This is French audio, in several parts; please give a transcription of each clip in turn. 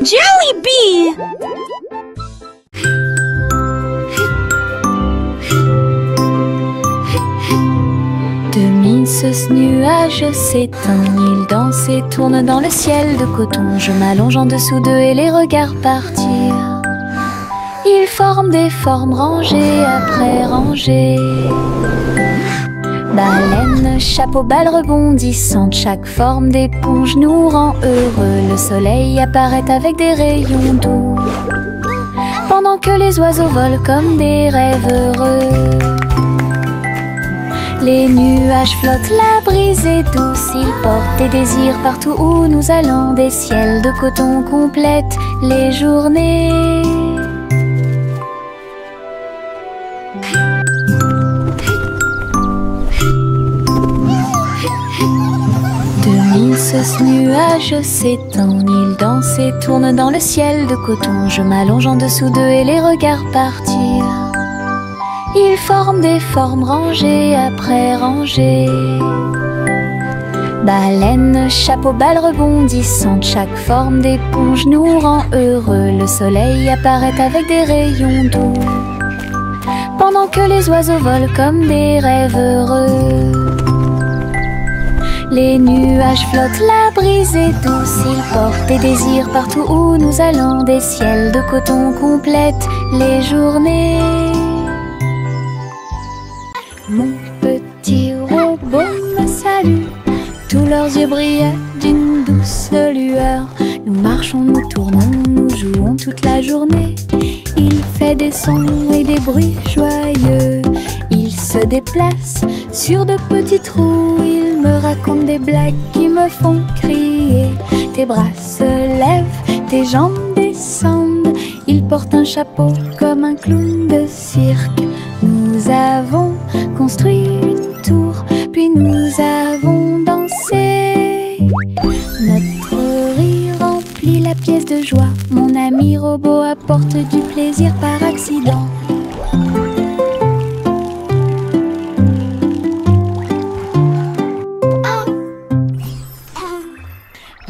Jollibee! Ce nuage s'éteint, il danse et tourne dans le ciel de coton. Je m'allonge en dessous d'eux et les regarde partir. Ils forment des formes rangées après rangées. Baleines, chapeau, balles rebondissantes, chaque forme d'éponge nous rend heureux. Le soleil apparaît avec des rayons doux, pendant que les oiseaux volent comme des rêves heureux. Les nuages flottent, la brise est douce, ils portent des désirs partout où nous allons. Des ciels de coton complètent les journées. Ce nuage s'étend, il danse et tourne dans le ciel de coton. Je m'allonge en dessous d'eux et les regarde partir. Ils forment des formes rangées après rangées. Baleines, chapeau, balles rebondissantes, chaque forme d'éponge nous rend heureux. Le soleil apparaît avec des rayons doux, pendant que les oiseaux volent comme des rêves heureux. Les nuages flottent, la brise est douce, ils portent des désirs partout où nous allons. Des ciels de coton complètent les journées. Mon petit robot me salue, tous leurs yeux brillaient d'une douce lueur. Nous marchons, nous tournons, nous jouons toute la journée. Il fait des sons et des bruits joyeux. Il se déplace sur de petits trous. Il me raconte des blagues qui me font crier. Tes bras se lèvent, tes jambes descendent. Il porte un chapeau comme un clown de cirque. Nous avons construit une tour, puis nous avons dansé. Notre rire remplit la pièce de joie. Mon ami robot apporte du plaisir par accident.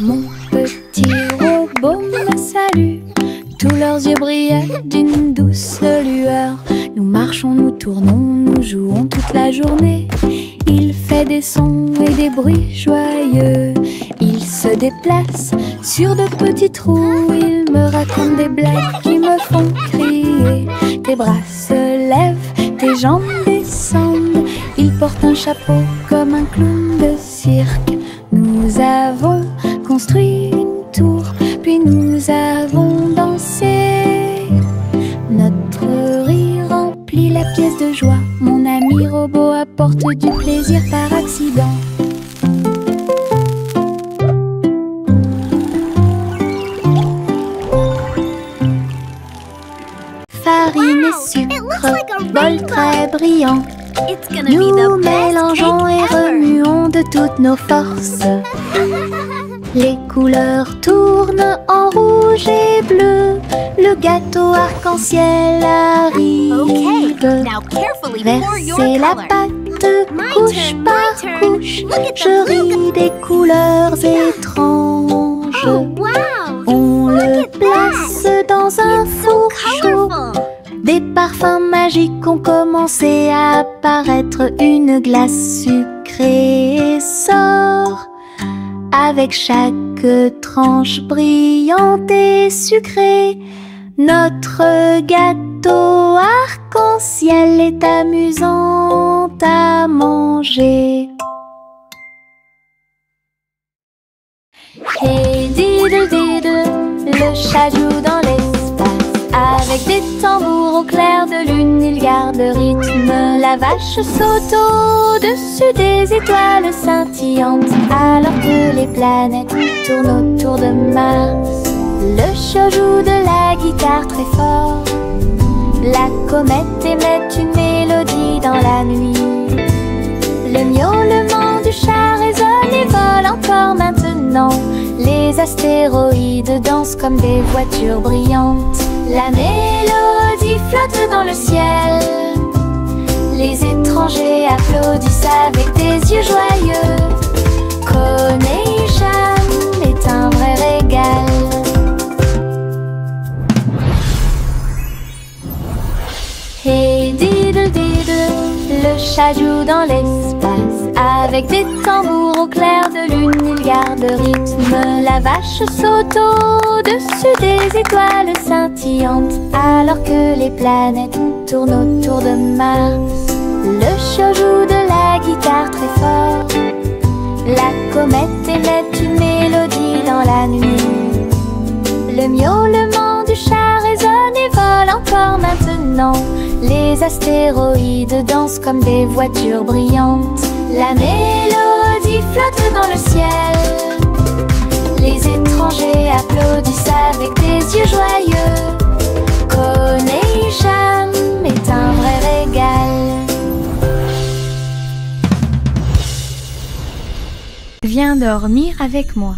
Mon petit robot me salue, tous leurs yeux brillaient d'une douce lueur. Nous marchons, nous tournons, nous jouons toute la journée. Il fait des sons et des bruits joyeux. Il se déplace sur de petits trous. Il me raconte des blagues qui me font crier. Tes bras se lèvent, tes jambes descendent. Il porte un chapeau comme un clown de cirque. Nous avons construit une tour, puis nous avons dansé. Notre rire remplit la pièce de joie. Mon ami robot apporte du plaisir par accident. Farine et sucre, bol très brillant. Nous mélangeons et remuons de toutes nos forces. Les couleurs tournent en rouge et bleu. Le gâteau arc-en-ciel arrive. Versez la pâte couche par couche. Je ris des couleurs étranges. On le place dans un four chaud. Des parfums magiques ont commencé à apparaître. Une glace sucrée sort avec chaque tranche brillante et sucrée. Notre gâteau arc-en-ciel est amusant à manger. Hey diddle diddle, le chat joue dans l'espace. Avec des tambours au clair de lune, il garde le rythme. La vache saute au-dessus des étoiles scintillantes, alors que les planètes tournent autour de Mars. Le chat joue de la guitare très fort. La comète émet une mélodie dans la nuit. Le miaulement du chat résonne et vole encore maintenant. Les astéroïdes dansent comme des voitures brillantes. La mélodie flotte dans le ciel. Les étrangers applaudissent avec des yeux joyeux. Coney Jam est un vrai régal. oies jouent dans l'espace. Avec des tambours au clair de lune, ils gardent rythme. La vache saute au-dessus des étoiles scintillantes, alors que les planètes tournent autour de Mars. Le chat joue de la guitare très fort. La comète émet une mélodie dans la nuit. Le miaulement du chat résonne et vole encore maintenant. Les astéroïdes dansent comme des voitures brillantes. La mélodie flotte dans le ciel. Les étrangers applaudissent avec des yeux joyeux. Coney-Cham est un vrai régal. Viens dormir avec moi.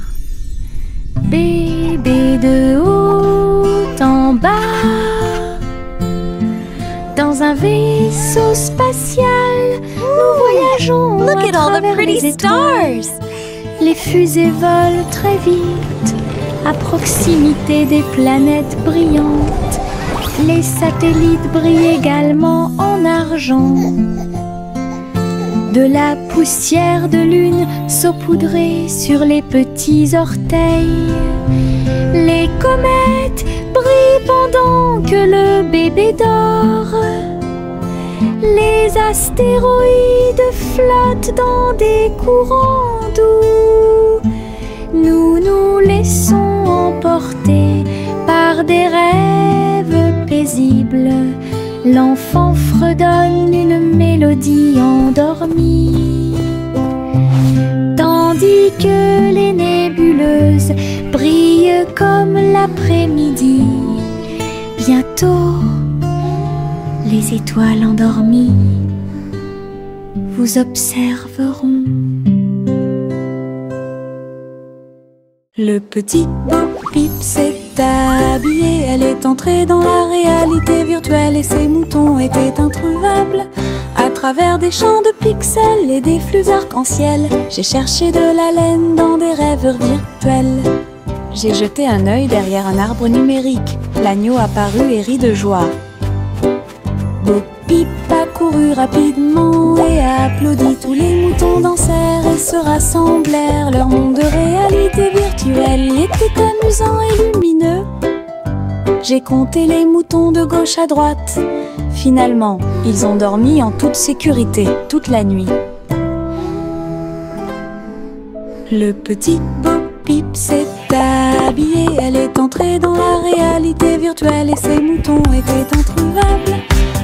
Bébé de haut en bas, dans un vaisseau spatial, nous voyageons. Look at all the travers pretty les étoiles. stars. Les fusées volent très vite, à proximité des planètes brillantes. Les satellites brillent également en argent. De la poussière de lune saupoudrée sur les petits orteils. Les comètes brillent pendant que le bébé dort. Les astéroïdes flottent dans des courants doux. Nous nous laissons emporter par des rêves paisibles. L'enfant fredonne une mélodie endormie, tandis que les nébuleuses brillent comme l'après-midi. Bientôt, les étoiles endormies vous observeront. Le petit Bo-Peep s'est habillé. Elle est entrée dans la réalité virtuelle et ses moutons étaient introuvables. À travers des champs de pixels et des flux arc-en-ciel, j'ai cherché de la laine dans des rêves virtuels. J'ai jeté un œil derrière un arbre numérique. L'agneau apparut et rit de joie. Bo-Peep a couru rapidement et a applaudi. Tous les moutons dansèrent et se rassemblèrent. Leur monde de réalité virtuelle était amusant et lumineux. J'ai compté les moutons de gauche à droite. Finalement, ils ont dormi en toute sécurité toute la nuit. Le petit Bo-Peep s'est habillé. Elle est entrée dans la réalité virtuelle et ses moutons étaient introuvables.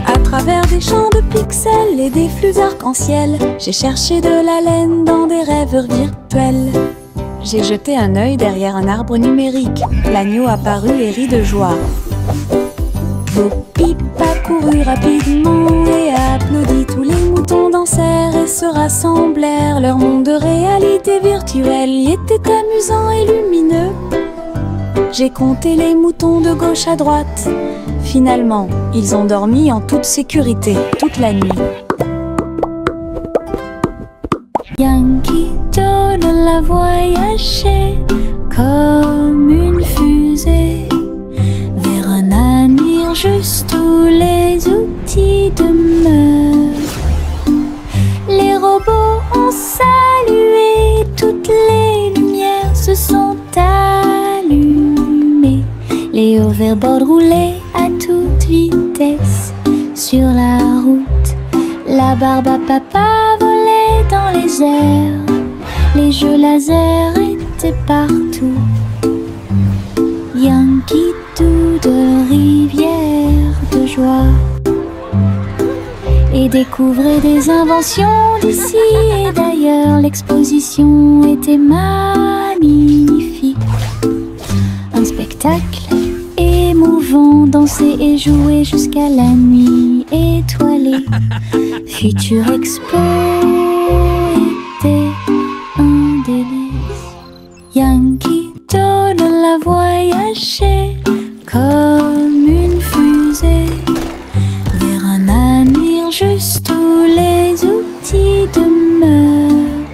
À travers des champs de pixels et des flux arc-en-ciel, j'ai cherché de la laine dans des rêves virtuels. J'ai jeté un œil derrière un arbre numérique. L'agneau apparut et rit de joie. Bo-Peep a couru rapidement et a applaudi. Tous les moutons dansèrent et se rassemblèrent. Leur monde de réalité virtuelle était amusant et lumineux. J'ai compté les moutons de gauche à droite. Finalement, ils ont dormi en toute sécurité toute la nuit. Yankee Doodle a voyagé comme une fusée vers un avenir juste où les outils demeurent. Les robots ont salué, toutes les lumières se sont allumées. Les hoverboards roulaient à toute vitesse sur la route. La barbe à papa volait dans les airs. Les jeux laser étaient partout. Yankee Doodle, rivière de joie, et découvrait des inventions d'ici et d'ailleurs. L'exposition était magnifique. Un spectacle émouvant, danser et jouer jusqu'à la nuit étoilée. Future Expo était un délice. Yankee Doodle a voyagé comme une fusée vers un avenir juste où les outils demeurent.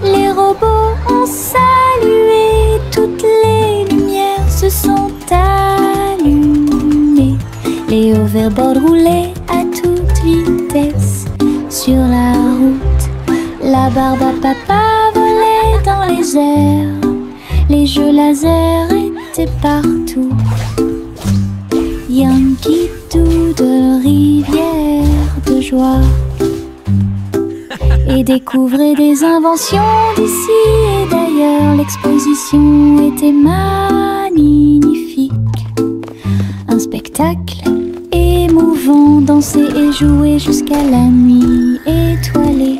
Les robots ont salué, toutes les lumières se sont allumées. Les hoverboards roulaient à toute vitesse laser. Les jeux laser étaient partout. Yankee Doodle, rivière de joie. Et découvrez des inventions d'ici et d'ailleurs. L'exposition était magnifique. Un spectacle émouvant, danser et jouer jusqu'à la nuit étoilée.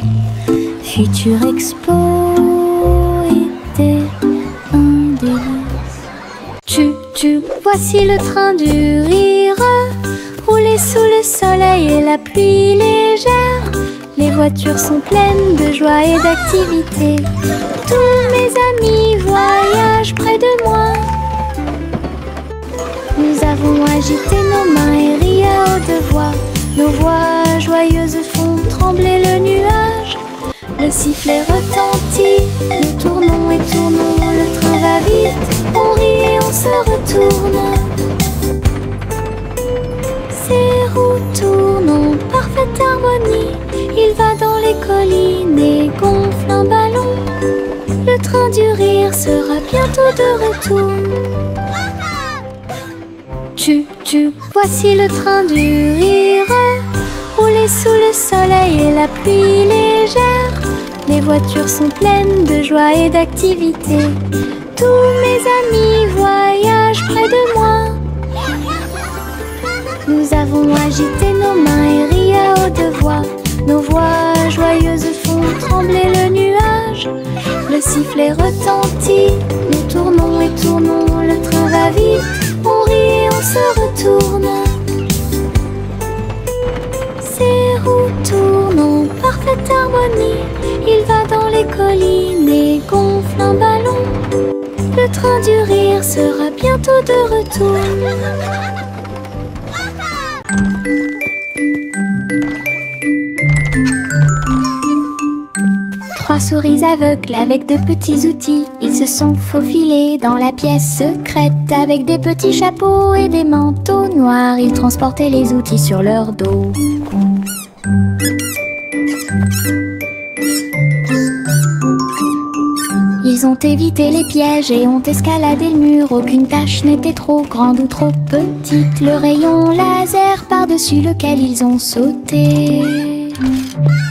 Future Expo était un délice. Tu, voici le train du rire, rouler sous le soleil et la pluie légère. Les voitures sont pleines de joie et d'activité. Tous mes amis voyagent près de moi. Nous avons agité nos mains et ri à haute voix. Nos voix joyeuses font trembler le nuage. Le sifflet retentit, nous tournons et tournons. Le train va vite, on rit et on se retourne. Ces roues tournent en parfaite harmonie. Il va dans les collines et gonfle un ballon. Le train du rire sera bientôt de retour. Voici le train du rire, rouler sous le soleil et la pluie légère. Les voitures sont pleines de joie et d'activité. Tous mes amis voyagent près de moi. Nous avons agité nos mains et ri à haute voix. Nos voix joyeuses font trembler le nuage. Le sifflet retentit, nous tournons et tournons. Le train va vite, on rit et on se retourne. Ces roues tournent en parfaite harmonie. Il va dans les collines et gonfle un ballon. Le train du rire sera bientôt de retour. 3 souris aveugles avec de petits outils. Ils se sont faufilés dans la pièce secrète. Avec des petits chapeaux et des manteaux noirs, ils transportaient les outils sur leur dos. Ils ont évité les pièges et ont escaladé le mur. Aucune tâche n'était trop grande ou trop petite. Le rayon laser par-dessus lequel ils ont sauté.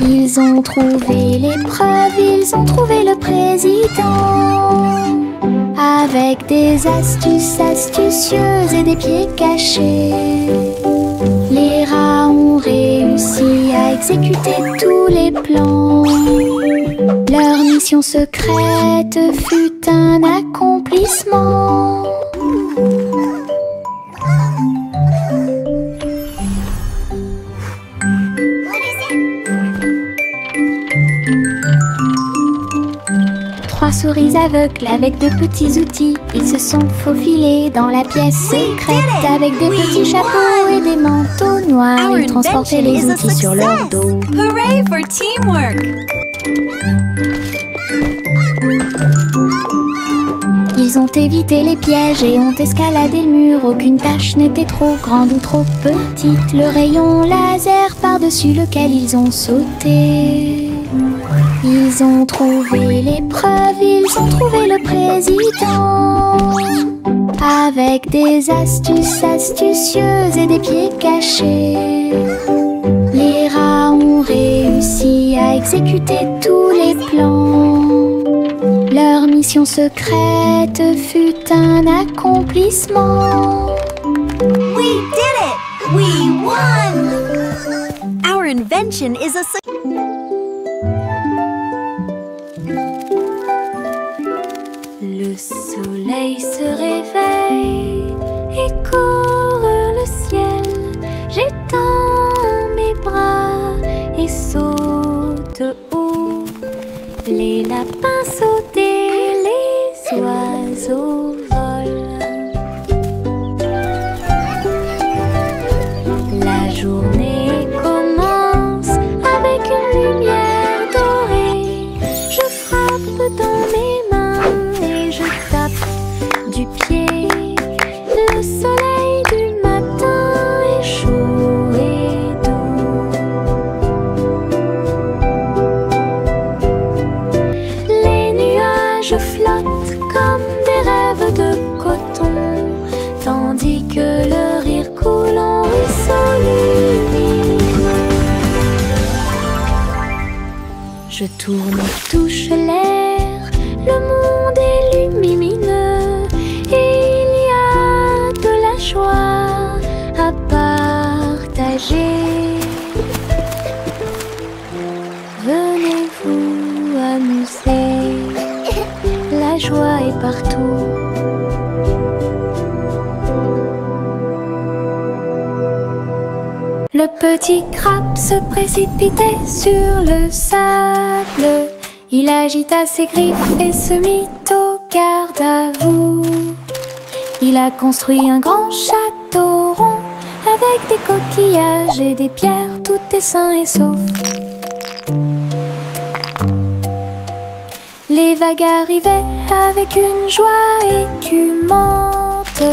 Ils ont trouvé l'épreuve, ils ont trouvé le président. Avec des astuces astucieuses et des pieds cachés, les rats ont réussi à exécuter tous les plans. Leur mission secrète fut un accomplissement. Trois souris aveugles avec de petits outils. Ils se sont faufilés dans la pièce secrète. Avec des petits chapeaux et des manteaux noirs, ils transportaient les outils sur leur dos. Hooray for teamwork! Ils ont évité les pièges et ont escaladé le mur. Aucune tâche n'était trop grande ou trop petite. Le rayon laser par-dessus lequel ils ont sauté. Ils ont trouvé l'épreuve, ils ont trouvé le président. Avec des astuces astucieuses et des pieds cachés, les rats ont réussi à exécuter tous les plans. Leur mission secrète fut un accomplissement. We did it! We won! Our invention is a success. Le soleil se réveille et court le ciel. J'étends mes bras et saute haut. Les lapins sautent et les oiseaux volent. La journée commence avec une lumière dorée. Je frappe dans mes mains et je tape du pied. Le soleil du matin est chaud et doux. Les nuages Je tourne et touche l'air, le monde est lumineux et il y a de la joie à partager. Venez vous amuser, la joie est partout. Le petit crabe se précipitait sur le sable. Il agita ses griffes et se mit au garde à vous. Il a construit un grand château rond avec des coquillages et des pierres, tout est sain et sauf. Les vagues arrivaient avec une joie écumante.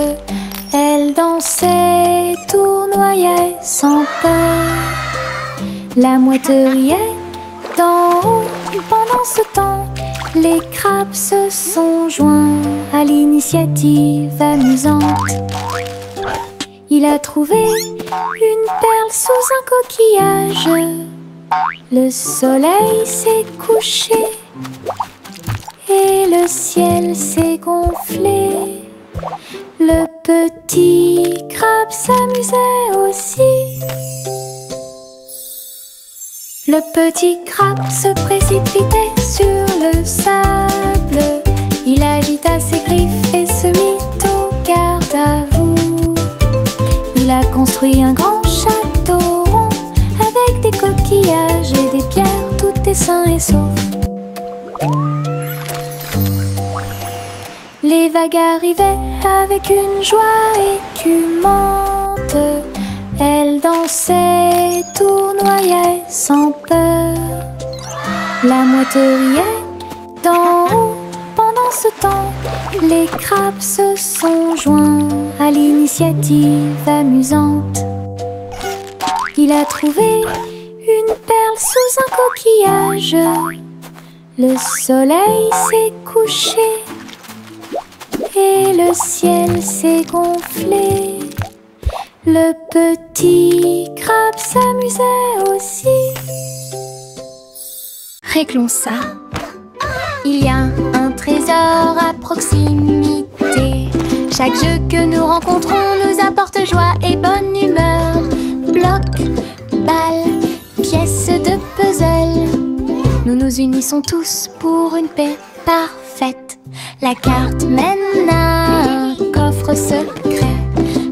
Elles dansaient, tournoyaient sans peur. La mouette riait d'en haut. Pendant ce temps, les crabes se sont joints à l'initiative amusante. Il a trouvé une perle sous un coquillage. Le soleil s'est couché et le ciel s'est gonflé. Le petit crabe s'amusait aussi. Le petit crabe se précipitait sur le sable. Il agita ses griffes et se mit au garde à vous. Il a construit un grand château rond avec des coquillages et des pierres, tout est sain et sauf. Les vagues arrivaient avec une joie écumante. Elles dansaient, tournoyaient sans peur. La mouette riait d'en haut. Pendant ce temps, les crabes se sont joints à l'initiative amusante. Il a trouvé une perle sous un coquillage. Le soleil s'est couché et le ciel s'est gonflé. Le petit crabe s'amusait aussi. Réglons ça. Il y a un trésor à proximité. Chaque jeu que nous rencontrons nous apporte joie et bonne humeur. Bloc, balle, pièces de puzzle. Nous nous unissons tous pour une paix parfaite. La carte mène à un coffre secret,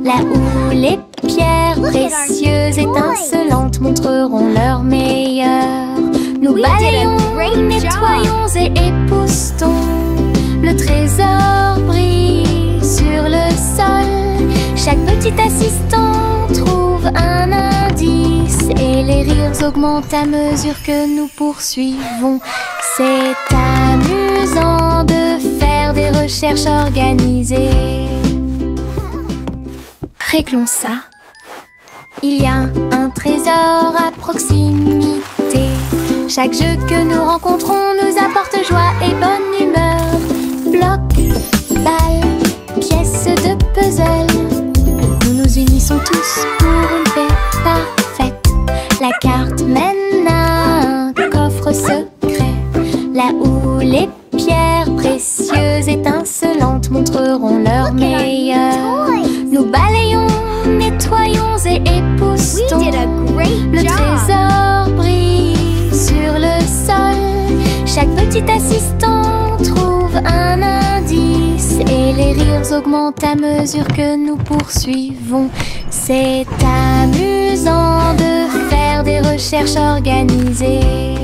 là où les pierres précieuses étincelantes montreront leur meilleur. Nous balayons, nettoyons et époustons. Le trésor brille sur le sol. Chaque petit assistant trouve un indice et les rires augmentent à mesure que nous poursuivons. C'est amusant de faire des recherches organisées. Réglons ça. Il y a un trésor à proximité. Chaque jeu que nous rencontrons nous apporte joie et bonne humeur. Bloc, balle, pièces de puzzle. Nous nous unissons tous pour une paix parfaite. La carte mène à un coffre secret, là où les pierres précieuses étincelantes montreront leur meilleur. Nous balayons, nettoyons et époustons. Le trésor brille sur le sol. Chaque petit assistant trouve un indice et les rires augmentent à mesure que nous poursuivons. C'est amusant de faire des recherches organisées.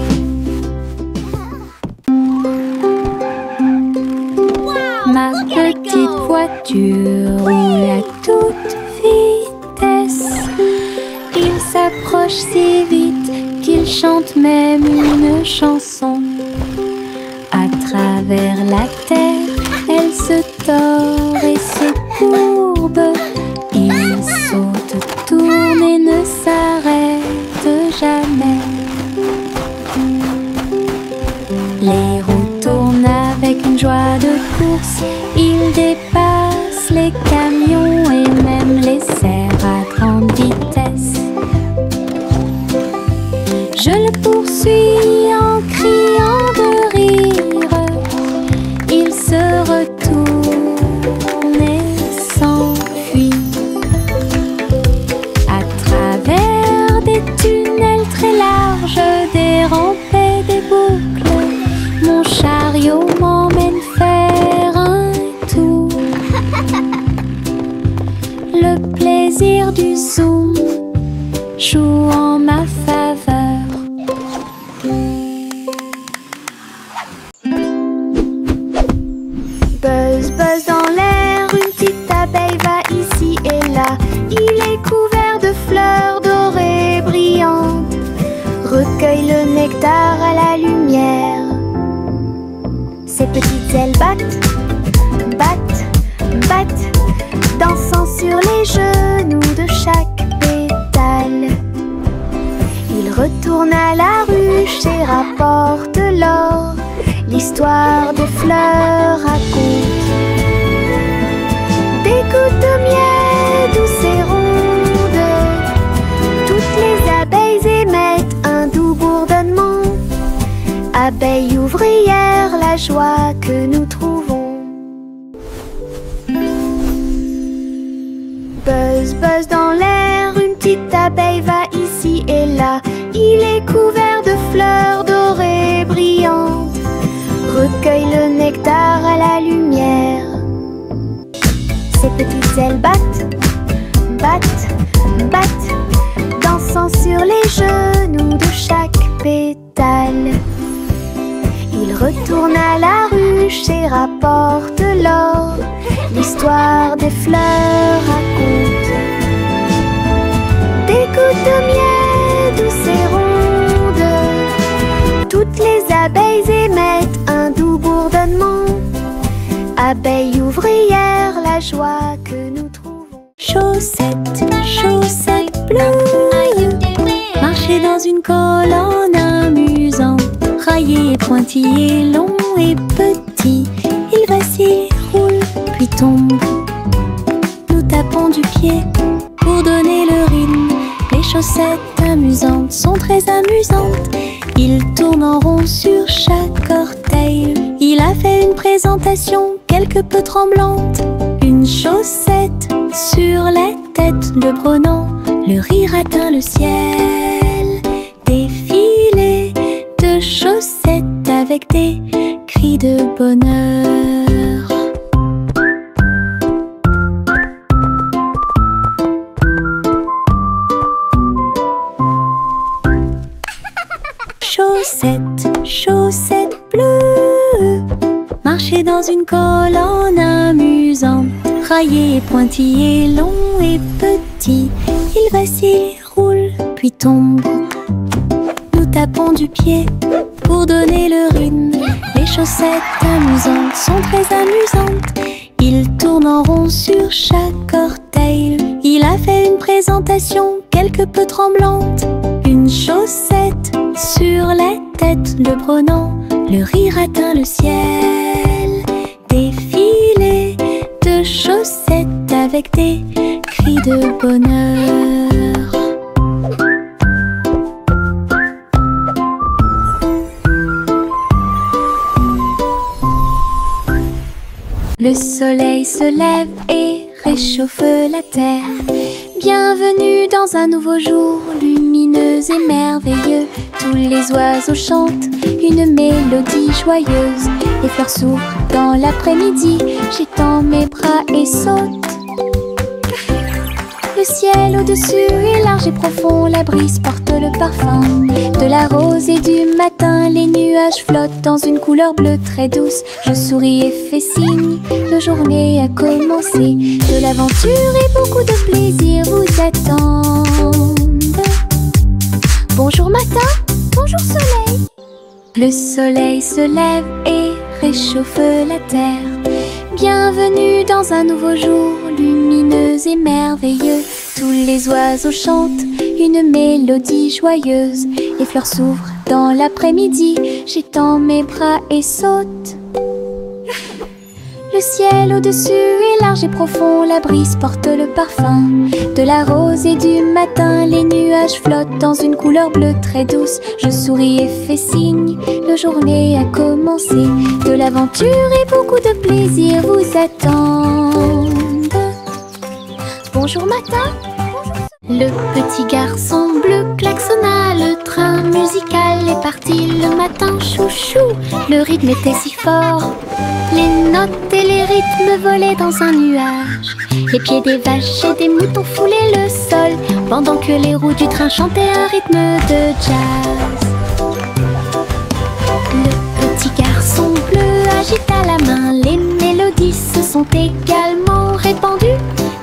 Ma petite voiture roule à toute vitesse. Il s'approche si vite qu'il chante même une chanson. À travers la terre, elle se tord et se courbe. Il saute, tourne et ne s'arrête jamais. Les roues tournent avec une joie de course. Il dépasse les camions et même les cerfs à grande vitesse. Je le poursuis en criant. criant de rire, il se retourne et s'enfuit. À travers des tunnels très larges, des rampes et des boucles, mon chariot m'emmène faire un tour. Le plaisir du zoom joue en ma faveur. Buzz, buzz dans l'air, une petite abeille va ici et là. Il est couvert de fleurs dorées brillantes, recueille le nectar à la lumière. Ses petites ailes battent, battent, battent, dansant sur les genoux de chaque pétale. Il retourne à la ruche et rapporte l'or. L'histoire des fleurs raconte des gouttes de miel douces et rondes. Toutes les abeilles émettent un doux bourdonnement. Abeilles ouvrières, la joie que nous trouvons. Buzz, buzz dans l'air, une petite abeille va ici et là. Il est couvert de fleurs dorées brillantes, recueille le nectar à la lumière. Ses petites ailes battent, battent, battent, dansant sur les genoux de chaque pétale. Il retourne à la ruche et rapporte l'or. L'histoire des fleurs raconte des gouttes de miel douces et rondes. Toutes les abeilles émettent un doux bourdonnement. Abeilles ouvrières, la joie que nous trouvons. Chaussettes, chaussettes bleues, marcher dans une colonne amusante. Raillé et pointillé, long et petit, il vacille, roule, puis tombe. Nous tapons du pied pour donner le rythme. Les chaussettes amusantes sont très amusantes. Il tourne en rond sur chaque orteil. Il a fait une présentation quelque peu tremblante. Une chaussette sur la tête de Brenan. Le rire atteint le ciel. Défilé de chaussettes avec des cris de bonheur. Chaussettes, chaussettes bleues, marcher dans une colonne amusante. Raillé et pointillé, long et petit, il vacille, roule, puis tombe. Nous tapons du pied pour donner le rythme. Les chaussettes amusantes sont très amusantes. Il tourne en rond sur chaque orteil. Il a fait une présentation quelque peu tremblante. Une chaussette sur la tête de Brenan. Le rire atteint le ciel. Défilé de chaussettes avec des cris de bonheur. Le soleil se lève et réchauffe la terre. Bienvenue dans un nouveau jour, lumineux et merveilleux. Tous les oiseaux chantent une mélodie joyeuse. Les fleurs s'ouvrent dans l'après-midi, j'étends mes bras et saute. Le ciel au-dessus est large et profond, la brise porte le parfum de la rose et du matin. Les nuages flottent dans une couleur bleue très douce. Je souris et fais signe, la journée a commencé. De l'aventure et beaucoup de plaisir vous attendent. Bonjour matin, bonjour soleil. Le soleil se lève et réchauffe la terre. Bienvenue dans un nouveau jour, lumineux et merveilleux. Tous les oiseaux chantent une mélodie joyeuse. Les fleurs s'ouvrent dans l'après-midi, j'étends mes bras et saute. Le ciel au-dessus est large et profond, la brise porte le parfum de la rose et du matin. Les nuages flottent dans une couleur bleue très douce. Je souris et fais signe, la journée a commencé. De l'aventure et beaucoup de plaisir vous attendent. Bonjour matin. Le petit garçon bleu klaxonna, le train musical est parti le matin, chouchou. Le rythme était si fort, les notes et les rythmes volaient dans un nuage. Les pieds des vaches et des moutons foulaient le sol, pendant que les roues du train chantaient un rythme de jazz. Le petit garçon bleu agita la main, les mélodies se sont également répandues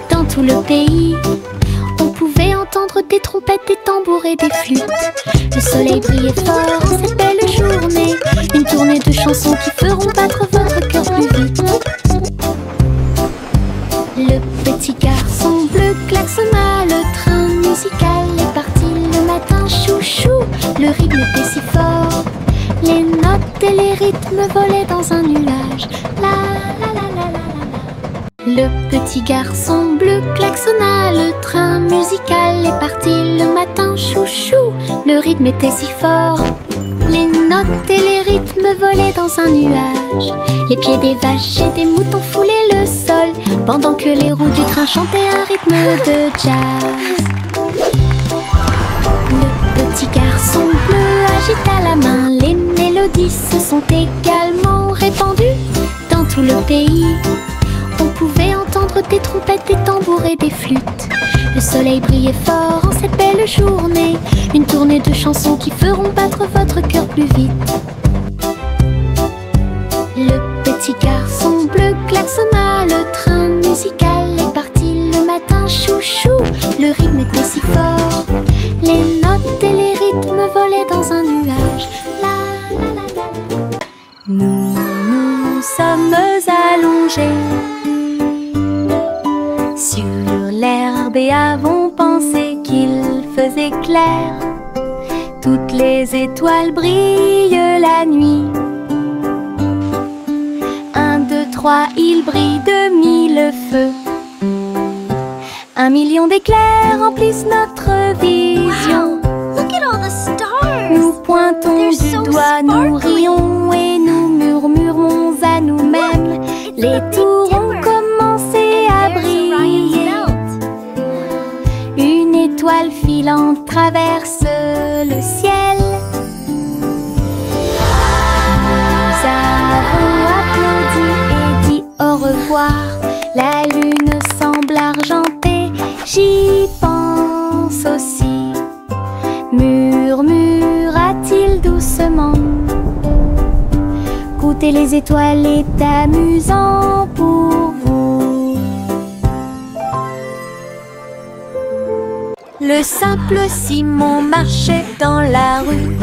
dans tout le pays. On pouvait entendre des trompettes, des tambours et des flûtes. Le soleil brillait fort en cette belle journée. Une tournée de chansons qui feront battre votre cœur plus vite. Le petit garçon bleu klaxonna, le train musical est parti le matin, chouchou. Le rythme était si fort, les notes et les rythmes volaient dans un nuage. La la la la la la. Le petit garçon bleu klaxonna, le train musical est parti le matin, chouchou. Le rythme était si fort, les notes et les rythmes volaient dans un nuage. Les pieds des vaches et des moutons foulaient le sol, pendant que les roues du train chantaient un rythme de jazz. Le petit garçon bleu agita la main, les mélodies se sont également répandues dans tout le pays. On pouvait entendre des trompettes, des tambours et des flûtes. Le soleil brillait fort en cette belle journée. Une tournée de chansons qui feront battre votre cœur plus vite. Le petit garçon bleu klaxonna, le train musical est parti le matin, chouchou. Le rythme était si fort, les notes et les rythmes volaient dans un nuage. La la la la. Nous nous sommes allongés sur l'herbe et avons pensé qu'il faisait clair. Toutes les étoiles brillent la nuit. 1, 2, 3, il brille de 1000 feux. 1 million d'éclairs remplissent notre vision. Wow, look at all the stars. Nous pointons They're du so doigt, nous sparkly. rions et nous murmurons à nous-mêmes. Les tours ont commencé à briller. Une étoile filante traverse le ciel. Nous avons applaudi et dit au revoir. La lune semble argentée, j'y pense aussi. Murmura-t-il doucement. Goûter les étoiles est amusant pour vous. Le simple Simon marchait dans la rue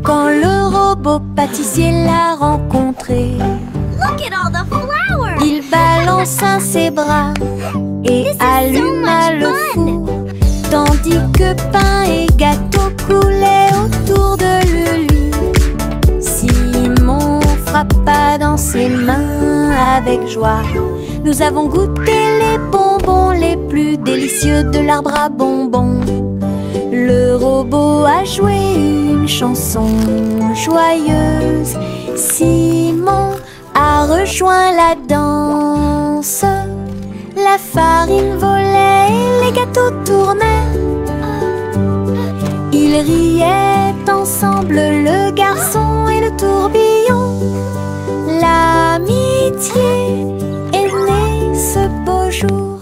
quand le robot pâtissier l'a rencontré. Look at all the flowers. Il balança ses bras et This is alluma so much le fun. four, tandis que pain et gâteau coulaient autour de lui. Simon frappa dans ses mains avec joie. Nous avons goûté les bonbons les plus délicieux de l'arbre à bonbons. Le robot a joué une chanson joyeuse. Simon a rejoint la danse. La farine volait et les gâteaux tournaient. Ils riaient ensemble, le garçon et le tourbillon. L'amitié est née ce beau jour.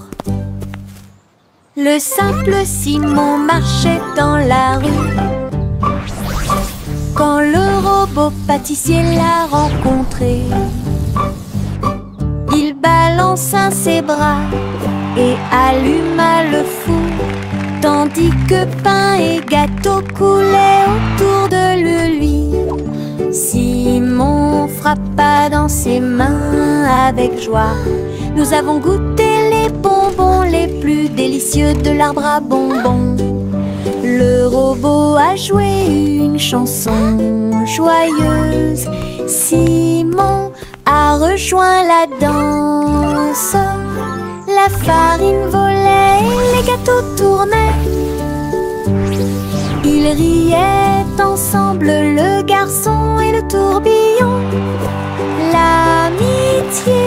Le simple Simon marchait dans la rue quand le robot pâtissier l'a rencontré. Il balança ses bras et alluma le four, tandis que pain et gâteau coulaient autour de lui. Simon frappa dans ses mains avec joie. Nous avons goûté les bonbons les plus délicieux de l'arbre à bonbons. Le robot a joué une chanson joyeuse. Simon a rejoint la danse. La farine volait, les gâteaux tournaient. Ils riaient ensemble, le garçon et le tourbillon. L'amitié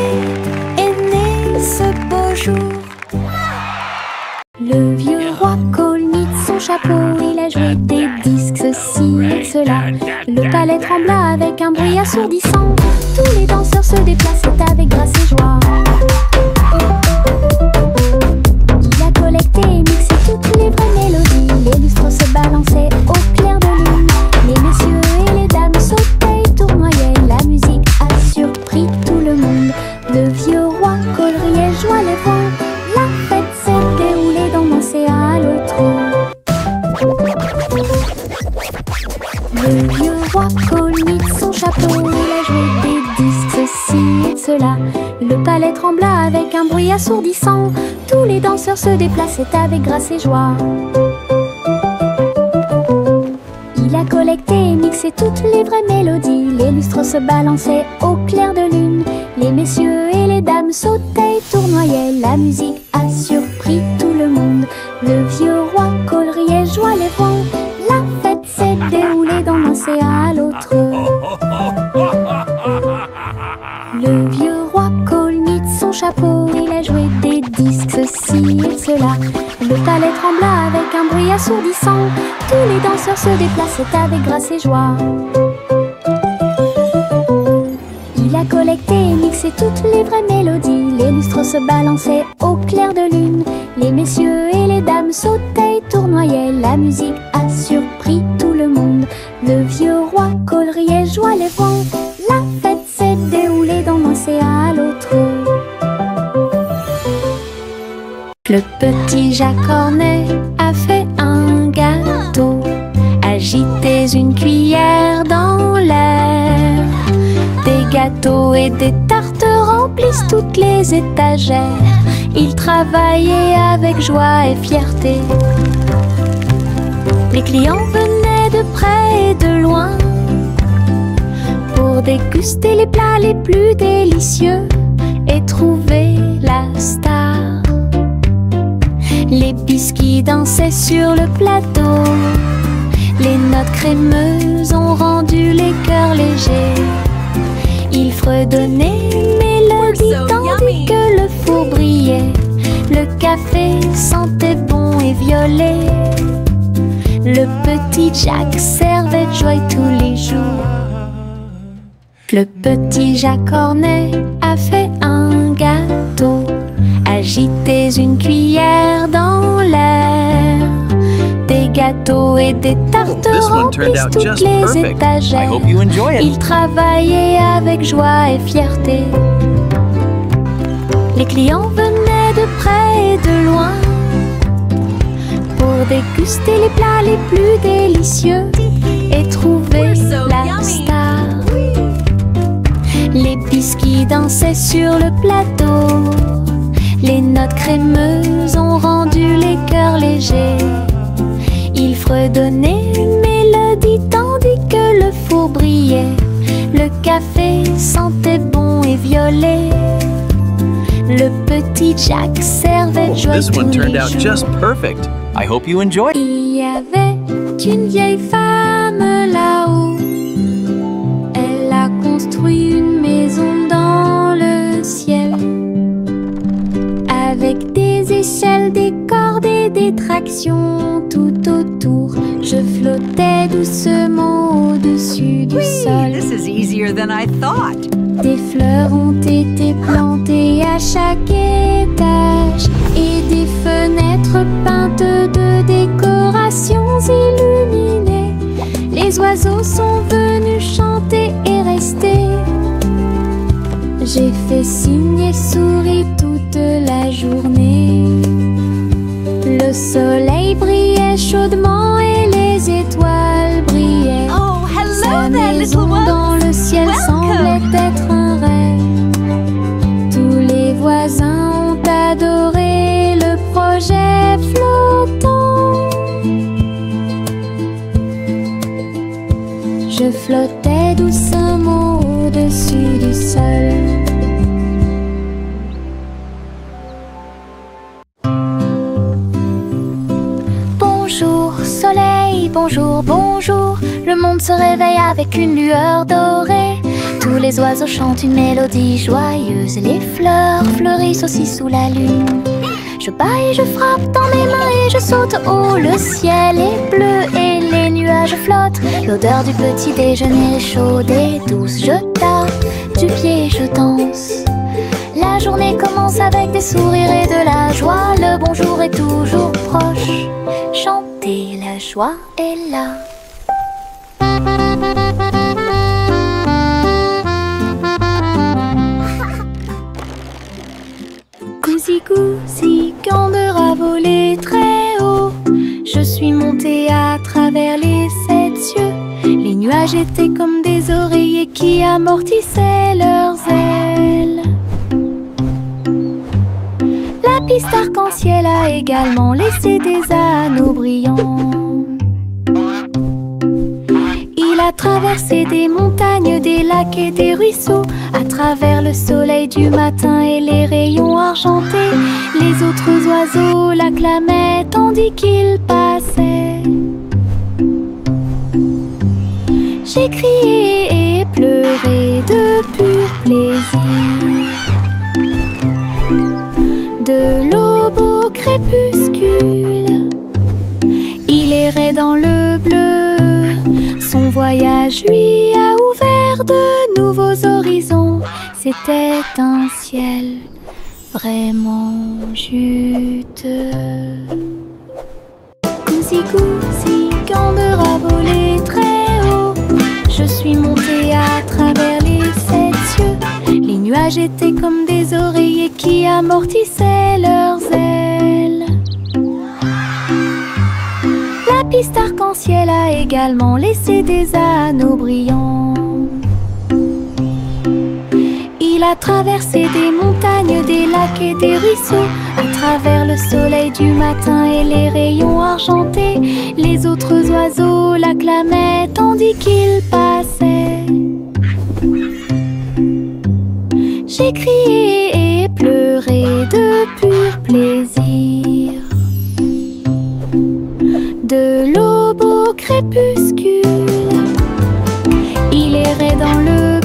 est née ce beau jour. Le vieux roi colmite son chapeau, il a joué des disques, ceci et cela. Le palais trembla avec un bruit assourdissant. Tous les danseurs se déplaçaient avec grâce et joie. Il a collecté et mixé toutes les vraies mélodies. Les lustres se balançaient au clair de lune. Les messieurs et les dames sautaient et tournoyaient. La musique a surpris tout le monde. Le vieux roi coleriait, joie les vents. La fête s'est déroulée d'un océan à l'autre. Le vieux roi colmite son chapeau, il a joué des disques, ceci et cela. Le palais trembla avec un bruit assourdissant. Tous les danseurs se déplaçaient avec grâce et joie. Il a collecté et mixé toutes les vraies mélodies. Les lustres se balançaient au clair de lune. Les messieurs et les dames sautaient et tournoyaient. La musique a surpris tout le monde. Le vieux roi coleriait, joie les vents. La fête s'est déroulée d'un océan à l'autre. Le vieux roi colmite son chapeau, il a joué des disques, ceci et cela. Le palais trembla avec un bruit assourdissant. Tous les danseurs se déplaçaient avec grâce et joie. Il a collecté et mixé toutes les vraies mélodies. Les lustres se balançaient au clair de lune. Les messieurs et les dames sautaient et tournoyaient. La musique a surpris tout le monde. Le vieux roi coleriait, joie les vents. La fête s'est déroulée d'un océan à l'autre. Le petit Jacques Cornet a fait un gâteau. Agitez une cuillère dans l'air. Des gâteaux et des tartes remplissent toutes les étagères. Il travaillait avec joie et fierté. Les clients venaient de près et de loin pour déguster les plats les plus délicieux et trouver la star. Les biscuits dansaient sur le plateau. Les notes crémeuses ont rendu les cœurs légers. Il fredonnait une mélodie tandis que le four brillait. Le café sentait bon et violet. Le petit Jacques servait de joie tous les jours. Le petit Jacques Cornet a fait un gâteau. Agitez une cuillère dans l'air. Des gâteaux et des tartes remplissent toutes les étagères. Il travaillait avec joie et fierté. Les clients venaient de près et de loin pour déguster les plats les plus délicieux et trouver la star. Les biscuits dansaient sur le plateau. Les notes crémeuses ont rendu les cœurs légers. Il fredonnait une mélodie tandis que le four brillait. Le café sentait bon et violet. Le petit Jacques servait de joie tous les jours. Il y avait une vieille femme là-haut. Elle a construit une maison dans le ciel, avec des échelles, des cordes et des tractions tout autour. Je flottais doucement au-dessus du sol. This is easier than I thought. Des fleurs ont été plantées à chaque étage et des fenêtres peintes de décorations illuminées. Les oiseaux sont venus chanter et rester. J'ai fait signe et souri toute la journée. Le soleil brillait chaudement et les étoiles brillaient. Oh, hello Sa there, maison little dans ones. le ciel semblait être un rêve. Tous les voisins ont adoré le projet flottant. Je flottais doucement au-dessus du sol. bonjour, bonjour. Le monde se réveille avec une lueur dorée. Tous les oiseaux chantent une mélodie joyeuse. Les fleurs fleurissent aussi sous la lune. Je bats et je frappe dans mes mains et je saute haut. Le ciel est bleu et les nuages flottent. L'odeur du petit déjeuner est chaude et douce. Je tape du pied et je danse. La journée commence avec des sourires et de la joie. Le bonjour est toujours proche. Chantez, la joie est là. Cousi, candeur a volé très haut. Je suis montée à travers les 7 cieux. Les nuages étaient comme des oreillers qui amortissaient leurs ailes. La piste arc-en-ciel a également laissé des anneaux brillants. Il a traversé des montagnes, des lacs et des ruisseaux. À travers le soleil du matin et les rayons argentés, les autres oiseaux l'acclamaient tandis qu'il passait. J'ai crié et pleuré de pur plaisir. De l'aube au crépuscule, il errait dans le bleu. Son voyage lui a ouvert de nouveaux horizons. C'était un ciel vraiment juteux. Cousi, candeur a volé très haut. Je suis montée à travers les 7 cieux. Les nuages étaient comme des oreillers qui amortissaient leurs ailes. La piste arc-en-ciel a également laissé des anneaux brillants. Il a traversé des montagnes, des lacs et des ruisseaux. À travers le soleil du matin et les rayons argentés, les autres oiseaux l'acclamaient tandis qu'il passait. J'ai crié et pleuré de pur plaisir. De l'aube au crépuscule, il errait dans le